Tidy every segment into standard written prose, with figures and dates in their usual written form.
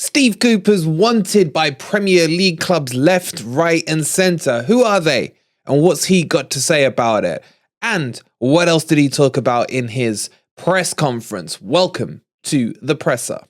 Steve Cooper's wanted by Premier League clubs left, right and centre. Who are they? And what's he got to say about it? And what else did he talk about in his press conference? Welcome to The Presser.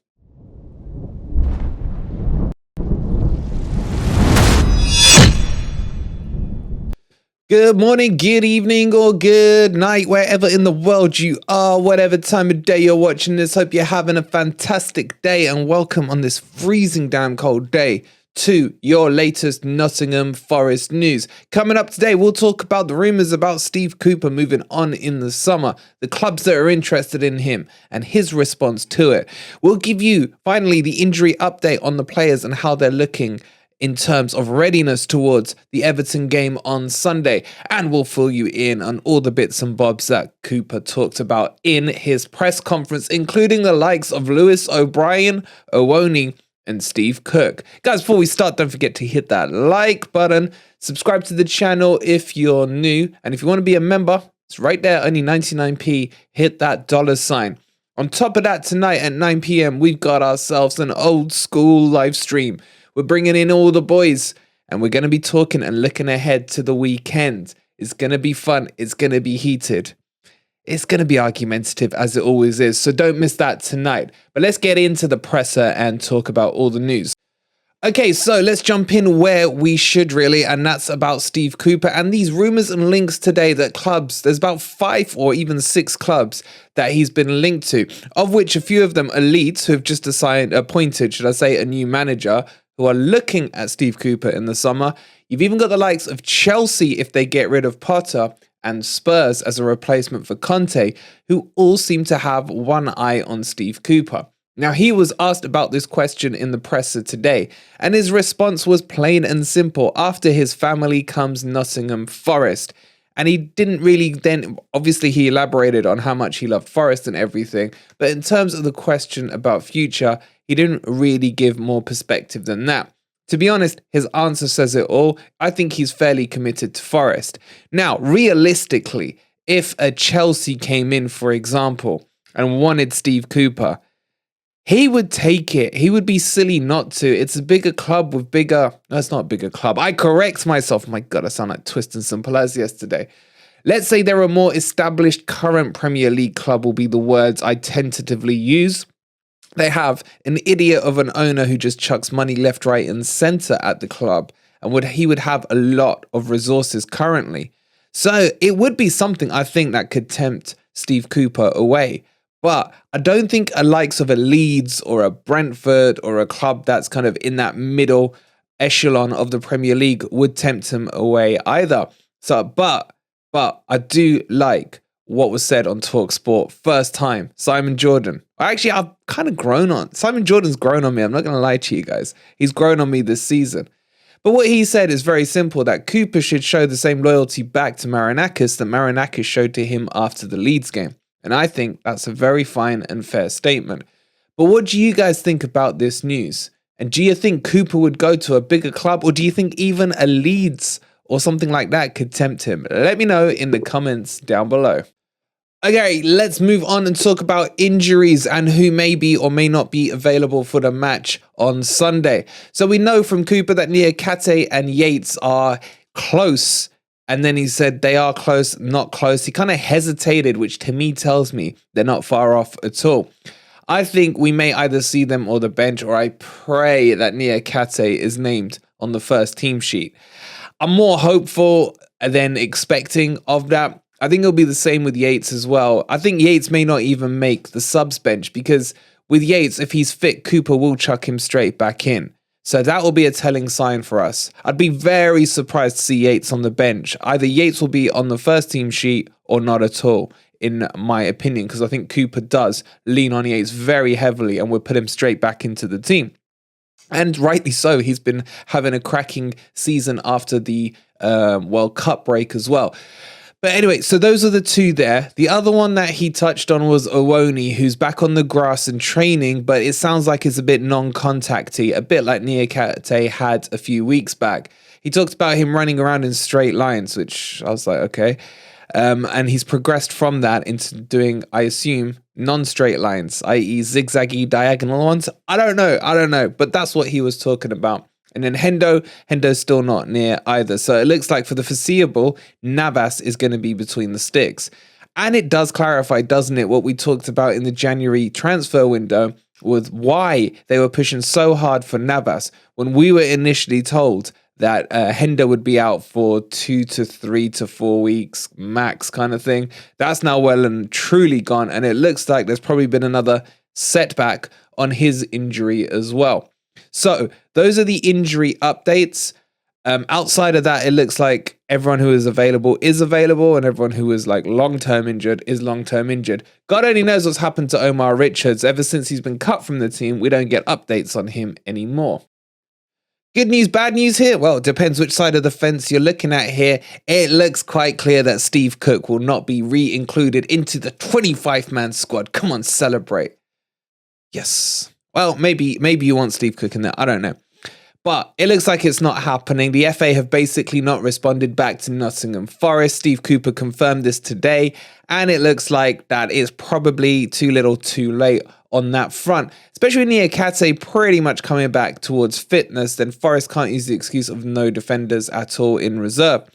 Good morning, good evening, or good night, wherever in the world you are, whatever time of day you're watching this. Hope you're having a fantastic day and welcome on this freezing damn cold day to your latest Nottingham Forest news. Coming up today, we'll talk about the rumours about Steve Cooper moving on in the summer, the clubs that are interested in him and his response to it. We'll give you, finally, the injury update on the players and how they're looking in terms of readiness towards the Everton game on Sunday. And we'll fill you in on all the bits and bobs that Cooper talked about in his press conference, including the likes of Lewis O'Brien, Awoniyi, and Steve Cook. Guys, before we start, don't forget to hit that like button, subscribe to the channel if you're new, and if you want to be a member, it's right there, only 99p, hit that $sign. On top of that, tonight at 9 p.m, we've got ourselves an old school live stream. We're bringing in all the boys and we're going to be talking and looking ahead to the weekend. It's going to be fun. It's going to be heated. It's going to be argumentative as it always is. So don't miss that tonight. But let's get into the presser and talk about all the news. Okay, so let's jump in where we should really, and that's about Steve Cooper and these rumours and links today that clubs, there's about 5 or even 6 clubs that he's been linked to, of which a few of them are Leeds, who have just appointed, should I say, a new manager, who are looking at Steve Cooper in the summer. You've even got the likes of Chelsea if they get rid of Potter, and Spurs as a replacement for Conte, who all seem to have one eye on Steve Cooper. Now, he was asked about this question in the presser today, and his response was plain and simple. After his family comes Nottingham Forest. And he didn't really then, obviously he elaborated on how much he loved Forest and everything, but in terms of the question about future, he didn't really give more perspective than that. To be honest, his answer says it all. I think he's fairly committed to Forest. Now, realistically, if a Chelsea came in, for example, and wanted Steve Cooper, he would take it. He would be silly not to. It's a bigger club with bigger... No, it's not a bigger club. I correct myself. My God, I sound like Twist and Simple as yesterday. Let's say they're a more established current Premier League club will be the words I tentatively use. They have an idiot of an owner who just chucks money left, right and centre at the club. And he would have a lot of resources currently. So it would be something I think that could tempt Steve Cooper away. But I don't think a likes of a Leeds or a Brentford or a club that's kind of in that middle echelon of the Premier League would tempt him away either. So, but I do like what was said on TalkSport first time. Simon Jordan. Actually, I've kind of grown on. Simon Jordan's grown on me. I'm not going to lie to you guys. He's grown on me this season. But what he said is very simple, that Cooper should show the same loyalty back to Marinakis that Marinakis showed to him after the Leeds game. And I think that's a very fine and fair statement. But what do you guys think about this news? And do you think Cooper would go to a bigger club? Or do you think even a Leeds or something like that could tempt him? Let me know in the comments down below. Okay, let's move on and talk about injuries and who may be or may not be available for the match on Sunday. So we know from Cooper that Niakhate and Yates are close. And then he said they are close, not close. He kind of hesitated, which to me tells me they're not far off at all. I think we may either see them on the bench, or I pray that Niakhate is named on the first team sheet. I'm more hopeful than expecting of that. I think it'll be the same with Yates as well. I think Yates may not even make the subs bench because with Yates, if he's fit, Cooper will chuck him straight back in. So that will be a telling sign for us. I'd be very surprised to see Yates on the bench. Either Yates will be on the first team sheet or not at all, in my opinion, because I think Cooper does lean on Yates very heavily and would put him straight back into the team. And rightly so. He's been having a cracking season after the World Cup break as well. But anyway, so those are the two there. The other one that he touched on was Awoniyi, who's back on the grass and training, but it sounds like it's a bit non-contacty, a bit like Niakhate had a few weeks back. He talked about him running around in straight lines, which I was like, okay. And he's progressed from that into doing, I assume, non-straight lines, i.e. zigzaggy diagonal ones. I don't know, but that's what he was talking about. And then Hendo's still not near either. So it looks like for the foreseeable, Navas is going to be between the sticks. And it does clarify, doesn't it, what we talked about in the January transfer window with why they were pushing so hard for Navas when we were initially told that Hendo would be out for 2 to 3 to 4 weeks max kind of thing. That's now well and truly gone, and it looks like there's probably been another setback on his injury as well. So those are the injury updates. Outside of that, it looks like everyone who is available, and everyone who is like long-term injured is long-term injured. God only knows what's happened to Omar Richards. Ever since he's been cut from the team, we don't get updates on him anymore. Good news, bad news here? Well, it depends which side of the fence you're looking at here. It looks quite clear that Steve Cook will not be re-included into the 25-man squad. Come on, celebrate. Yes. Well, maybe you want Steve Cook in there. I don't know. But it looks like it's not happening. The FA have basically not responded back to Nottingham Forest. Steve Cooper confirmed this today, and it looks like that is probably too little too late on that front. Especially with Niakhate pretty much coming back towards fitness, then Forest can't use the excuse of no defenders at all in reserve.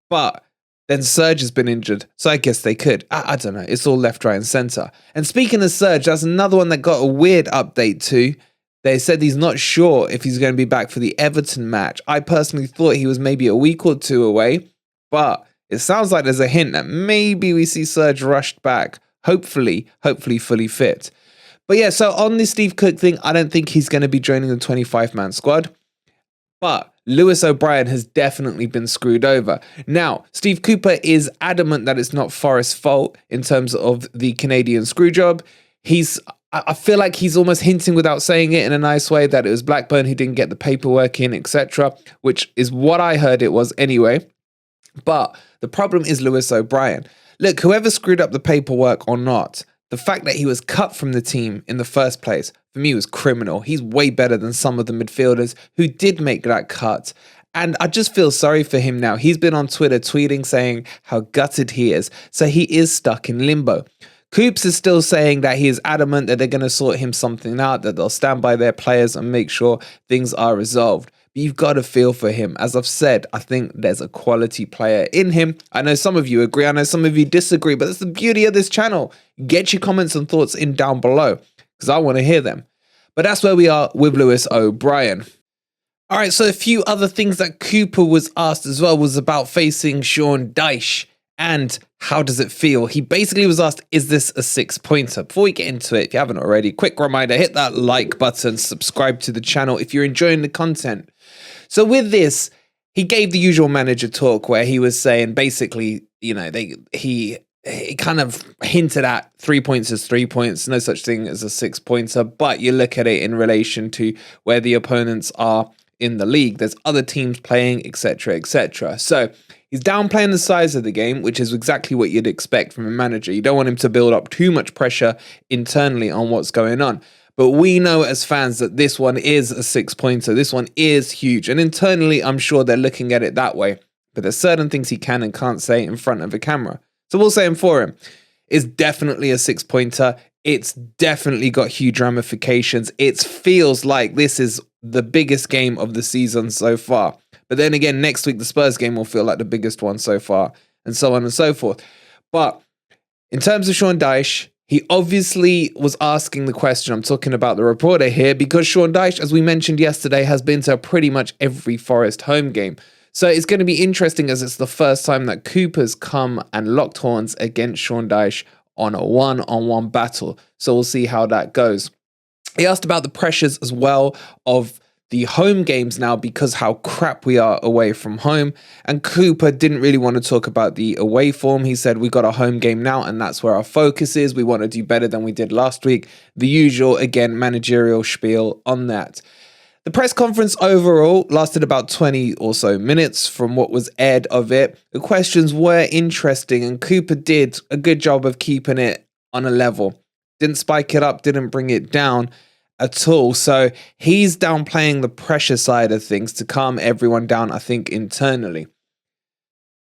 But then Serge has been injured, so I guess they could. I don't know. It's all left, right, and centre. And speaking of Serge, that's another one that got a weird update too. They said he's not sure if he's going to be back for the Everton match. I personally thought he was maybe a week or two away, but it sounds like there's a hint that maybe we see Serge rushed back, hopefully fully fit. But yeah, so on this Steve Cook thing, I don't think he's going to be joining the 25-man squad, but Lewis O'Brien has definitely been screwed over. Now, Steve Cooper is adamant that it's not Forest's fault in terms of the Canadian screw job. I feel like he's almost hinting without saying it in a nice way that it was Blackburn who didn't get the paperwork in, etc., which is what I heard it was anyway. But the problem is Lewis O'Brien. Look, whoever screwed up the paperwork or not, the fact that he was cut from the team in the first place, for me, was criminal. He's way better than some of the midfielders who did make that cut. And I just feel sorry for him now. He's been on Twitter tweeting saying how gutted he is. So he is stuck in limbo. Coops is still saying that he is adamant that they're going to sort him something out, that they'll stand by their players and make sure things are resolved. But you've got to feel for him. As I've said, I think there's a quality player in him. I know some of you agree. I know some of you disagree, but that's the beauty of this channel. Get your comments and thoughts in down below because I want to hear them. But that's where we are with Lewis O'Brien. All right, so a few other things that Cooper was asked as well was about facing Sean Dyche. And how does it feel? He basically was asked, is this a 6-pointer? Before we get into it, if you haven't already, quick reminder, hit that like button, subscribe to the channel if you're enjoying the content. So with this, he gave the usual manager talk where he was saying basically, you know, he kind of hinted at 3 points as 3 points, no such thing as a 6-pointer, but you look at it in relation to where the opponents are in the league. There's other teams playing, etc., etc. So he's downplaying the size of the game, which is exactly what you'd expect from a manager. You don't want him to build up too much pressure internally on what's going on. But we know as fans that this one is a 6-pointer. This one is huge. And internally, I'm sure they're looking at it that way. But there's certain things he can and can't say in front of a camera. So we'll say him for him. It's definitely a 6-pointer. It's definitely got huge ramifications. It feels like this is the biggest game of the season so far. But then again, next week, the Spurs game will feel like the biggest one so far, and so on and so forth. But in terms of Sean Dyche, he obviously was asking the question. I'm talking about the reporter here, because Sean Dyche, as we mentioned yesterday, has been to pretty much every Forest home game. So it's going to be interesting as it's the first time that Cooper's come and locked horns against Sean Dyche on a one-on-one battle. So we'll see how that goes. He asked about the pressures as well of the home games now because how crap we are away from home. And Cooper didn't really want to talk about the away form. He said, we got a home game now and that's where our focus is. We want to do better than we did last week. The usual, again, managerial spiel on that. The press conference overall lasted about 20 or so minutes from what was aired of it. The questions were interesting and Cooper did a good job of keeping it on a level. Didn't spike it up, didn't bring it down at all. So he's downplaying the pressure side of things to calm everyone down, I think, internally.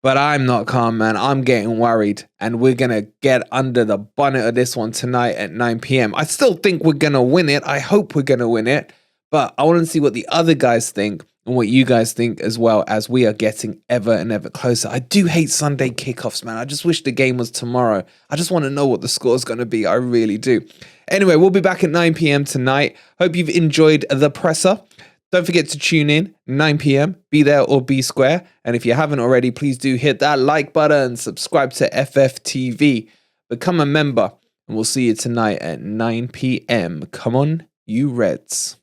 But I'm not calm, man. I'm getting worried. And we're going to get under the bonnet of this one tonight at 9 p.m. I still think we're going to win it. I hope we're going to win it. But I want to see what the other guys think and what you guys think as well, as we are getting ever and ever closer. I do hate Sunday kickoffs, man. I just wish the game was tomorrow. I just want to know what the score is going to be. I really do. Anyway, we'll be back at 9 p.m. tonight. Hope you've enjoyed the presser. Don't forget to tune in, 9 p.m. Be there or be square. And if you haven't already, please do hit that like button, subscribe to FFTV, become a member, and we'll see you tonight at 9 p.m. Come on, you Reds.